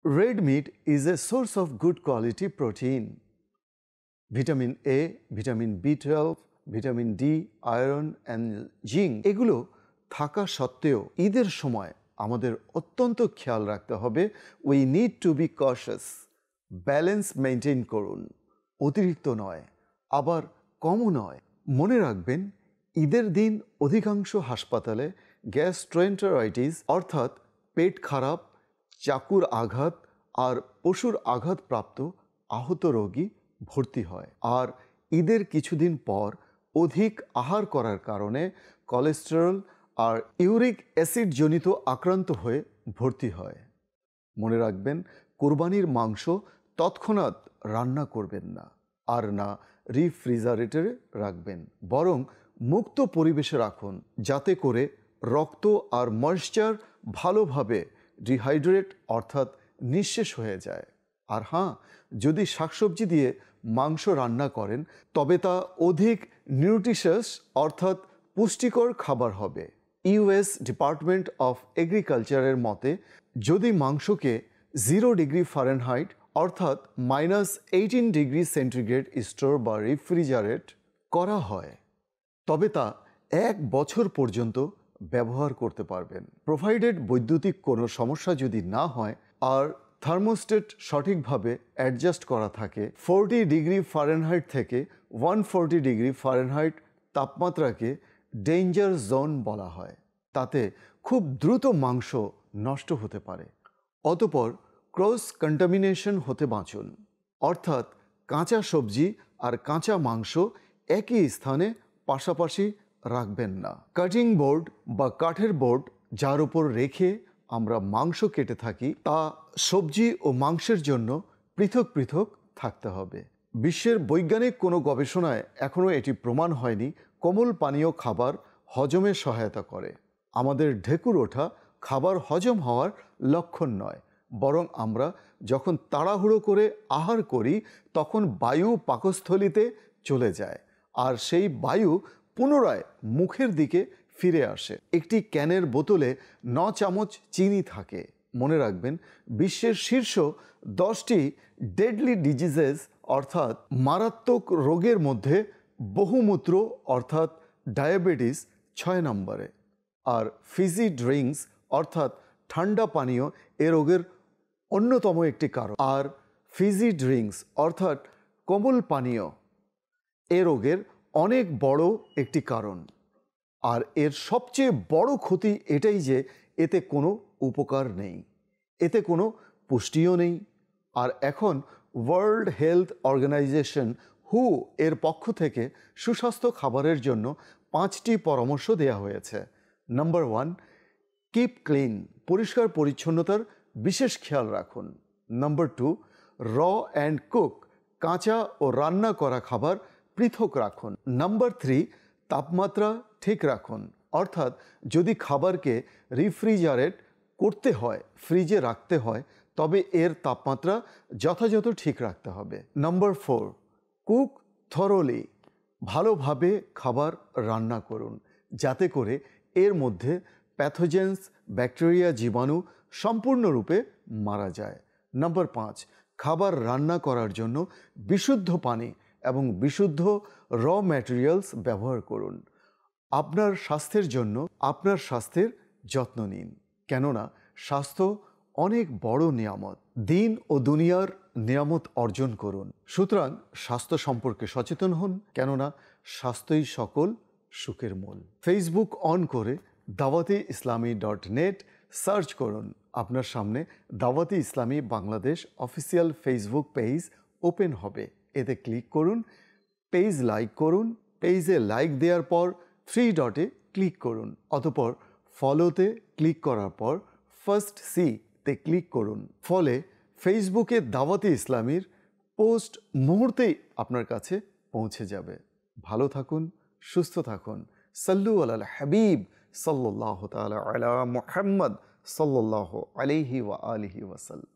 Red meat is a source of good quality protein. Vitamin A, vitamin B12, vitamin D, iron and zinc এগুলো থাকা সত্ত্বেও ঈদের সময় আমাদের অত্যন্ত খেয়াল রাখতে হবে। We need to be cautious. Balance maintain করুন, অতিরিক্ত নয় আবার কমও নয়। মনে রাখবেন, ঈদের দিন অধিকাংশ হাসপাতালে গ্যাস্ট্রোএন্টারাইটিস অর্থাৎ পেট খারাপ, চাকুর আঘাত আর পশুর আঘাতপ্রাপ্ত আহত রোগী ভর্তি হয়। আর ঈদের কিছুদিন পর অধিক আহার করার কারণে কোলেস্টেরল আর ইউরিক অ্যাসিড জনিত আক্রান্ত হয়ে ভর্তি হয়। মনে রাখবেন, কোরবানির মাংস তৎক্ষণাৎ রান্না করবেন না, আর না রিফ্রিজারেটরে রাখবেন, বরং মুক্ত পরিবেশে রাখুন, যাতে করে রক্ত আর ময়েশ্চার ভালোভাবে ডিহাইড্রেট অর্থাৎ নিঃশেষ হয়ে যায়। আর হ্যাঁ, যদি শাকসবজি দিয়ে মাংস রান্না করেন তবে তা অধিক নিউট্রিশাস অর্থাৎ পুষ্টিকর খাবার হবে। ইউএস ডিপার্টমেন্ট অফ এগ্রিকালচারের মতে, যদি মাংসকে 0 ডিগ্রি ফারেনহাইট অর্থাৎ -18 ডিগ্রি সেন্টিগ্রেড স্টোর বা রেফ্রিজারেট করা হয় তবে তা 1 বছর পর্যন্ত ব্যবহার করতে পারবেন, প্রোভাইডেড বৈদ্যুতিক কোনো সমস্যা যদি না হয় আর থার্মোস্টেট সঠিকভাবে অ্যাডজাস্ট করা থাকে। 40 ডিগ্রি ফারেনহাইট থেকে 140 ডিগ্রি ফারেনহাইট তাপমাত্রাকে ডেঞ্জার জোন বলা হয়। তাতে খুব দ্রুত মাংস নষ্ট হতে পারে। অতঃপর ক্রস কন্টামিনেশন হতে বাঁচুন, অর্থাৎ কাঁচা সবজি আর কাঁচা মাংস একই স্থানে পাশাপাশি রাখবেন না। কাটিং বোর্ড বা কাঠের বোর্ড যার উপর রেখে আমরা মাংস কেটে থাকি তা সবজি ও মাংসের জন্য পৃথক পৃথক থাকতে হবে। বিশ্বের বৈজ্ঞানিক কোনো গবেষণায় এখনও এটি প্রমাণ হয়নি কোমল পানীয় খাবার হজমে সহায়তা করে। আমাদের ঢেকুর ওঠা খাবার হজম হওয়ার লক্ষণ নয়, বরং আমরা যখন তাড়াহুড়ো করে আহার করি তখন বায়ু পাকস্থলীতে চলে যায় আর সেই বায়ু পুনরায় মুখের দিকে ফিরে আসে। একটি ক্যানের বোতলে 9 চামচ চিনি থাকে। মনে রাখবেন, বিশ্বের শীর্ষ 10টি ডেডলি ডিজিজেস অর্থাৎ মারাত্মক রোগের মধ্যে বহুমূত্র অর্থাৎ ডায়াবেটিস 6 নম্বরে, আর ফিজি ড্রিঙ্কস অর্থাৎ ঠান্ডা পানীয় এ রোগের অন্যতম একটি কারণ। আর ফিজি ড্রিঙ্কস অর্থাৎ কোমল পানীয় এ রোগের অনেক বড় একটি কারণ। আর এর সবচেয়ে বড় ক্ষতি এটাই যে এতে কোনো উপকার নেই, এতে কোনো পুষ্টিও নেই। আর এখন ওয়ার্ল্ড হেলথ অর্গানাইজেশন হু এর পক্ষ থেকে সুস্বাস্থ্য খাবারের জন্য 5টি পরামর্শ দেওয়া হয়েছে। নাম্বার 1, কিপ ক্লিন, পরিষ্কার পরিচ্ছন্নতার বিশেষ খেয়াল রাখুন। নাম্বার 2, র অ্যান্ড কুক, কাঁচা ও রান্না করা খাবার পৃথক রাখুন। নাম্বার 3, তাপমাত্রা ঠিক রাখুন, অর্থাৎ যদি খাবারকে রিফ্রিজারেট করতে হয়, ফ্রিজে রাখতে হয়, তবে এর তাপমাত্রা যথাযথ ঠিক রাখতে হবে। নাম্বার 4, কুক থরোলি, ভালোভাবে খাবার রান্না করুন যাতে করে এর মধ্যে প্যাথোজেন্স, ব্যাকটেরিয়া, জীবাণু সম্পূর্ণরূপে মারা যায়। নাম্বার 5, খাবার রান্না করার জন্য বিশুদ্ধ পানি এবং বিশুদ্ধ র ম্যাটেরিয়ালস ব্যবহার করুন। আপনার স্বাস্থ্যের জন্য আপনার স্বাস্থ্যের যত্ন নিন, কেননা স্বাস্থ্য অনেক বড় নিয়ামত। দিন ও দুনিয়ার নিয়ামত অর্জন করুন। সুতরাং স্বাস্থ্য সম্পর্কে সচেতন হন, কেননা স্বাস্থ্যই সকল সুখের মূল। ফেসবুক অন করে dawati-islami.net সার্চ করুন। আপনার সামনে দাওয়াতি ইসলামী Bangladesh official Facebook page open হবে। এতে ক্লিক করুন, পেজ লাইক করুন। পেজে লাইক দেওয়ার পর 3 ডটে ক্লিক করুন। অতঃপর ফলোতে ক্লিক করার পর ফার্স্ট সি-তে ক্লিক করুন। ফলে ফেসবুকে দাওয়াতি ইসলামীর পোস্ট মুহূর্তেই আপনার কাছে পৌঁছে যাবে। ভালো থাকুন, সুস্থ থাকুন। সাল্লু আলাল হাবিব সাল্লাল্লাহু তাআলা আলা মুহাম্মদ সাল্লাল্লাহু আলাইহি ওয়া আলিহি ওয়াসাল্লাম।